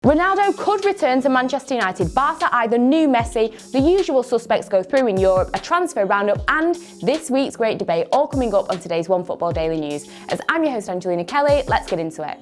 Ronaldo could return to Manchester United. Barca either new Messi, the usual suspects go through in Europe, a transfer roundup, and this week's great debate, all coming up on today's OneFootball Daily News. As I'm your host Angelina Kelly, let's get into it.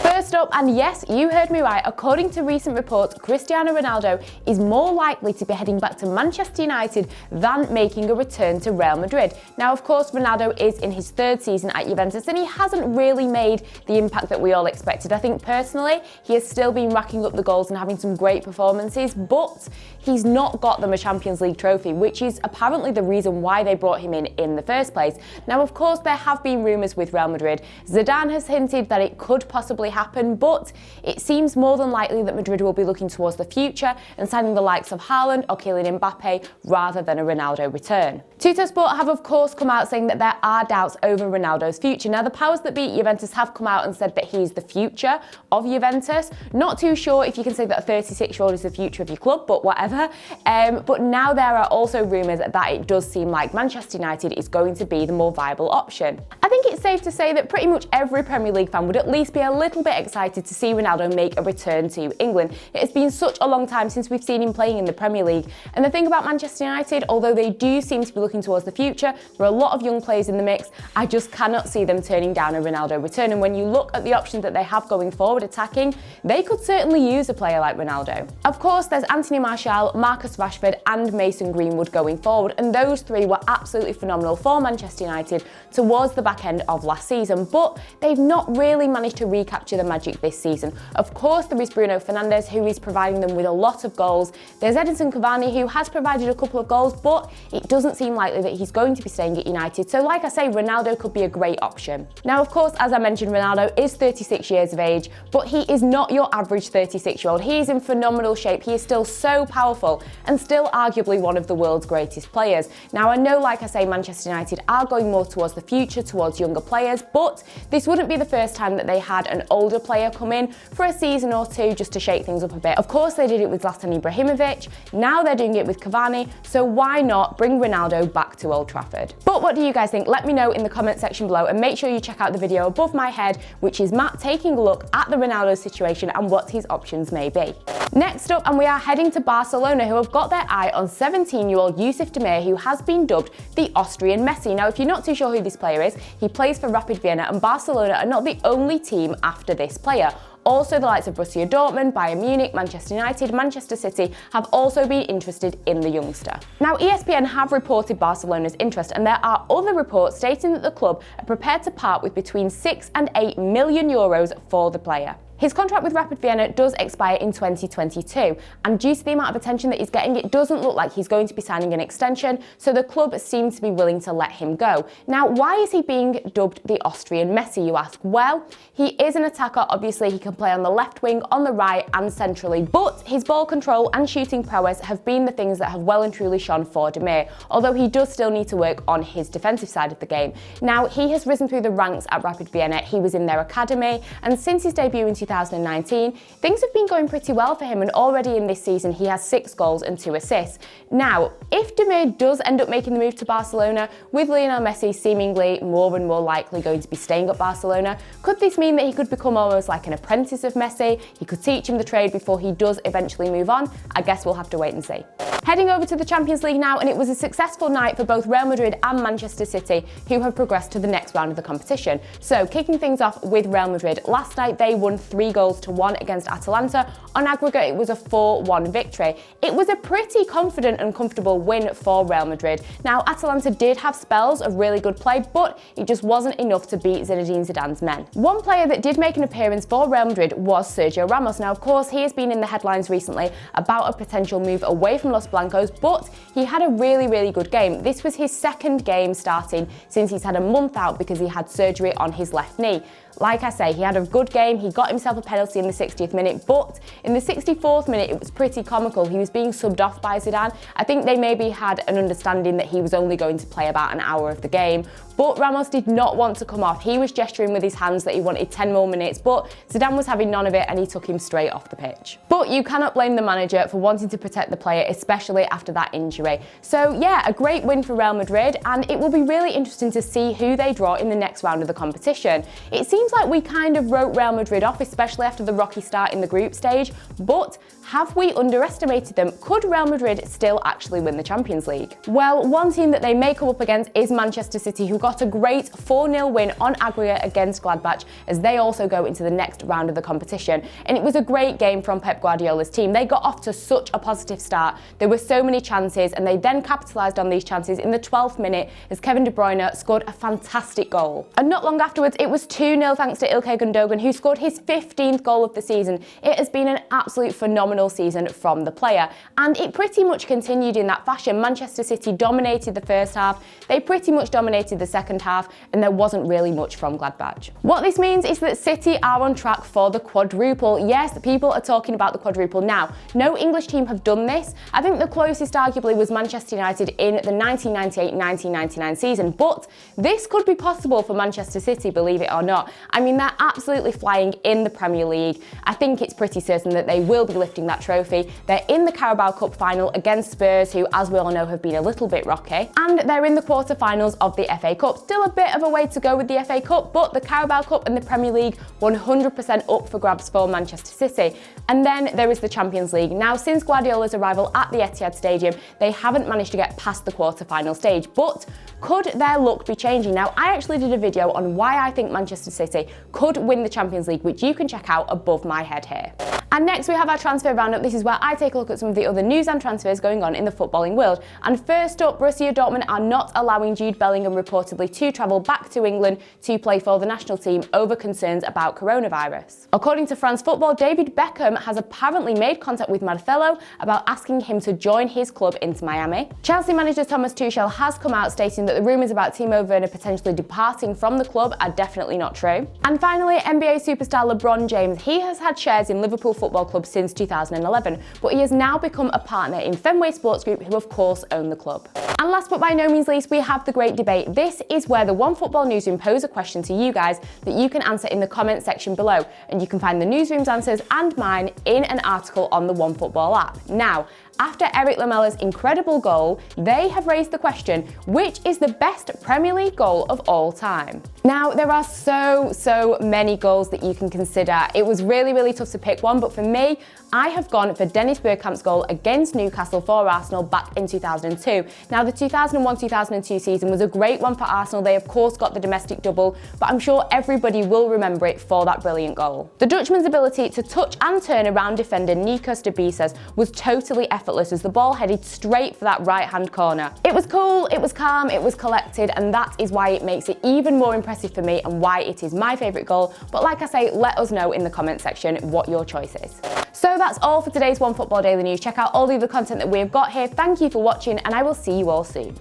First up, and yes, you heard me right, according to recent reports, Cristiano Ronaldo is more likely to be heading back to Manchester United than making a return to Real Madrid. Now, of course, Ronaldo is in his third season at Juventus and he hasn't really made the impact that we all expected. I think personally, he has still been racking up the goals and having some great performances, but he's not got them a Champions League trophy, which is apparently the reason why they brought him in the first place. Now, of course, there have been rumours with Real Madrid. Zidane has hinted that it could possibly happen, but it seems more than likely that Madrid will be looking towards the future and signing the likes of Haaland or Kylian Mbappe rather than a Ronaldo return. Tuttosport have of course come out saying that there are doubts over Ronaldo's future. Now, the powers that be at Juventus have come out and said that he's the future of Juventus. Not too sure if you can say that a 36-year-old is the future of your club, but whatever. But now there are also rumours that it does seem like Manchester United is going to be the more viable option. I think it's safe to say that pretty much every Premier League fan would at least be a little bit excited to see Ronaldo make a return to England. It has been such a long time since we've seen him playing in the Premier League. And the thing about Manchester United, although they do seem to be looking towards the future, there are a lot of young players in the mix. I just cannot see them turning down a Ronaldo return. And when you look at the options that they have going forward attacking, they could certainly use a player like Ronaldo. Of course, there's Anthony Martial, Marcus Rashford and Mason Greenwood going forward, and those three were absolutely phenomenal for Manchester United towards the back end of last season, but they've not really managed to recapture the magic this season. Of course, there is Bruno Fernandes, who is providing them with a lot of goals. There's Edinson Cavani, who has provided a couple of goals, but it doesn't seem likely that he's going to be staying at United. So like I say, Ronaldo could be a great option. Now, of course, as I mentioned, Ronaldo is 36 years of age, but he is not your average 36-year-old. He is in phenomenal shape. He is still so powerful and still arguably one of the world's greatest players. Now, I know, like I say, Manchester United are going more towards the future, towards younger players, but this wouldn't be the first time that they had an older player come in for a season or two just to shake things up a bit. Of course, they did it with Zlatan Ibrahimovic. Now they're doing it with Cavani. So why not bring Ronaldo back to Old Trafford? But what do you guys think? Let me know in the comment section below, and make sure you check out the video above my head, which is Matt taking a look at the Ronaldo situation and what his options may be. Next up, and we are heading to Barcelona, who have got their eye on 17-year-old Yusuf Demir, who has been dubbed the Austrian Messi. Now, if you're not too sure who this player is, he plays for Rapid Vienna, and Barcelona are not the only team after this player. Also, the likes of Borussia Dortmund, Bayern Munich, Manchester United, Manchester City have also been interested in the youngster. Now, ESPN have reported Barcelona's interest, and there are other reports stating that the club are prepared to part with between 6 and 8 million euros for the player. His contract with Rapid Vienna does expire in 2022, and due to the amount of attention that he's getting, it doesn't look like he's going to be signing an extension, so the club seems to be willing to let him go. Now, why is he being dubbed the Austrian Messi, you ask? Well, he is an attacker. Obviously, he can play on the left wing, on the right and centrally, but his ball control and shooting prowess have been the things that have well and truly shone for Demir, although he does still need to work on his defensive side of the game. Now, he has risen through the ranks at Rapid Vienna. He was in their academy, and since his debut in 2019, things have been going pretty well for him, and already in this season he has 6 goals and 2 assists. Now, if Demir does end up making the move to Barcelona, with Lionel Messi seemingly more and more likely going to be staying at Barcelona, could this mean that he could become almost like an apprentice of Messi? He could teach him the trade before he does eventually move on? I guess we'll have to wait and see. Heading over to the Champions League now, and it was a successful night for both Real Madrid and Manchester City, who have progressed to the next round of the competition. So, kicking things off with Real Madrid, last night they won 3-1 against Atalanta. On aggregate, it was a 4-1 victory. It was a pretty confident and comfortable win for Real Madrid. Now, Atalanta did have spells of really good play, but it just wasn't enough to beat Zinedine Zidane's men. One player that did make an appearance for Real Madrid was Sergio Ramos. Now, of course, he has been in the headlines recently about a potential move away from Los Blancos, but he had a really good game. This was his second game starting since he's had a month out because he had surgery on his left knee. Like I say, he had a good game, he got himself himself a penalty in the 60th minute, but in the 64th minute it was pretty comical. He was being subbed off by Zidane. I think they maybe had an understanding that he was only going to play about an hour of the game, but Ramos did not want to come off. He was gesturing with his hands that he wanted 10 more minutes, but Zidane was having none of it and he took him straight off the pitch. But you cannot blame the manager for wanting to protect the player, especially after that injury. So yeah, a great win for Real Madrid, and it will be really interesting to see who they draw in the next round of the competition. It seems like we kind of wrote Real Madrid off, especially after the rocky start in the group stage, but have we underestimated them? Could Real Madrid still actually win the Champions League? Well, one team that they may come up against is Manchester City, who got a great 4-0 win on aggregate against Gladbach as they also go into the next round of the competition. And it was a great game from Pep Guardiola's team. They got off to such a positive start. There were so many chances and they then capitalised on these chances in the 12th minute as Kevin De Bruyne scored a fantastic goal. And not long afterwards, it was 2-0 thanks to Ilkay Gundogan, who scored his 15th goal of the season. It has been an absolute phenomenal season from the player, and it pretty much continued in that fashion. Manchester City dominated the first half, they pretty much dominated the second half, and there wasn't really much from Gladbach. What this means is that City are on track for the quadruple. Yes, people are talking about the quadruple now. No English team have done this. I think the closest arguably was Manchester United in the 1998-1999 season, but this could be possible for Manchester City, believe it or not. I mean, they're absolutely flying in the Premier League. I think it's pretty certain that they will be lifting that trophy. They're in the Carabao Cup final against Spurs, who, as we all know, have been a little bit rocky, and they're in the quarter-finals of the FA Cup. Still a bit of a way to go with the FA Cup, but the Carabao Cup and the Premier League 100% up for grabs for Manchester City. And then there is the Champions League. Now, since Guardiola's arrival at the Etihad Stadium, they haven't managed to get past the quarter-final stage, but could their luck be changing? Now, I actually did a video on why I think Manchester City could win the Champions League, which you can check out above my head here. And next we have our transfer roundup. This is where I take a look at some of the other news and transfers going on in the footballing world. And first up, Borussia Dortmund are not allowing Jude Bellingham reportedly to travel back to England to play for the national team over concerns about coronavirus. According to France Football, David Beckham has apparently made contact with Marcelo about asking him to join his club Inter Miami. Chelsea manager Thomas Tuchel has come out stating that the rumours about Timo Werner potentially departing from the club are definitely not true. And finally, NBA superstar LeBron James, he has had shares in Liverpool Football Club since 2011, but he has now become a partner in Fenway Sports Group, who of course own the club. And last but by no means least, we have the great debate. This is where the OneFootball newsroom pose a question to you guys that you can answer in the comment section below, and you can find the newsroom's answers and mine in an article on the OneFootball app. Now, after Eric Lamella's incredible goal, they have raised the question, which is the best Premier League goal of all time? Now, there are so many goals that you can consider. It was really tough to pick one, but for me, I have gone for Dennis Bergkamp's goal against Newcastle for Arsenal back in 2002. Now, the 2001-2002 season was a great one for Arsenal. They, of course, got the domestic double, but I'm sure everybody will remember it for that brilliant goal. The Dutchman's ability to touch and turn around defender Nikos Debisas was totally effortless as the ball headed straight for that right-hand corner. It was cool, it was calm, it was collected, and that is why it makes it even more impressive for me and why it is my favourite goal. But like I say, let us know in the comment section what your choice is. So that's all for today's OneFootball Daily News. Check out all the other content that we've got here. Thank you for watching, and I will see you all soon.